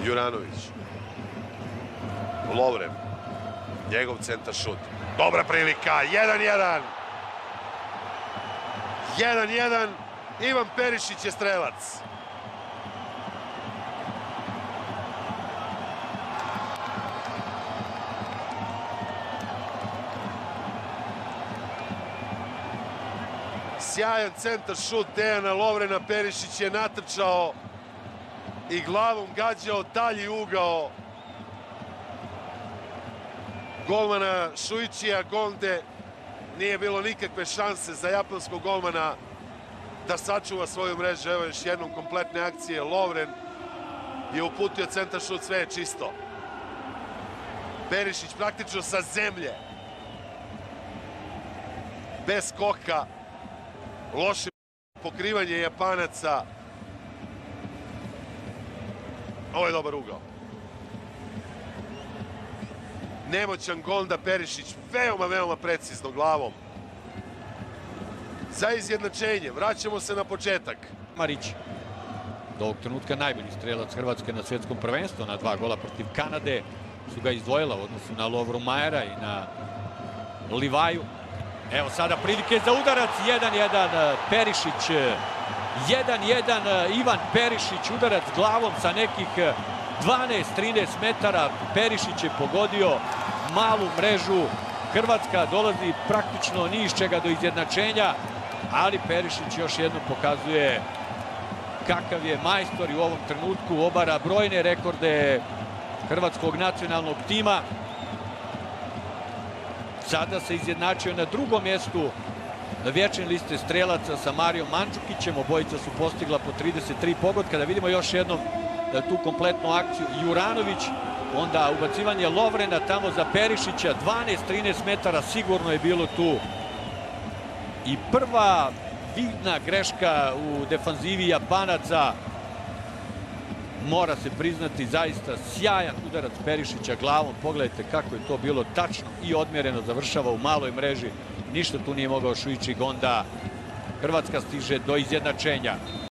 Juranović. Lovren. Njegov centar šut. Dobra prilika. 1-1. 1-1. Ivan Perišić je strelac. Sjajan centar šut Dejana Lovrena. Perišić je natrčao i glavom gađao dalji ugao golmana Šuićija Gonde. Nije bilo nikakve šanse za japanskog golmana da sačuva svoju mrežu. Evo još jednom kompletne akcije. Lovren je uputio centar šut, sve je čisto. Perišić praktično sa zemlje. Bez skoka. Loše pokrivanje Japanaca. Ovo je dobar ugao. Nemoćan Gonda, Perišić veoma precizno glavom. Za izjednačenje. Vraćamo se na početak. Marić, do ovog trenutka najbolji strelac Hrvatske na svjetskom prvenstvu, na 2 gola protiv Kanade. Su ga izdvojila u odnosu na Lovru Majera i na Livaju. Evo sada prilike za udarac. 1-1 Perišić. 1-1 Ivan Perišić. Udarac glavom sa nekih 12-13 metara. Perišić je pogodio malu mrežu. Hrvatska dolazi praktično ni iz čega do izjednačenja, ali Perišić još jednom pokazuje kakav je majstor i u ovom trenutku obara brojne rekorde hrvatskog nacionalnog tima. Sada se izjednačio na drugom mjestu vječne liste strelaca sa Marijom Mandžukićem. Obojica su postigla po 33 pogotka. Da vidimo još jednom tu kompletnu akciju. Juranović, onda ubacivanje Lovrena tamo za Perišića. 12-13 metara sigurno je bilo tu. I prva vidna greška u defanzivi Japanaca. Mora se priznati, zaista sjajan udarac Perišića glavom. Pogledajte kako je to bilo tačno i odmjereno. Završava u maloj mreži. Ništa tu nije mogao Šuići Gonda. Hrvatska stiže do izjednačenja.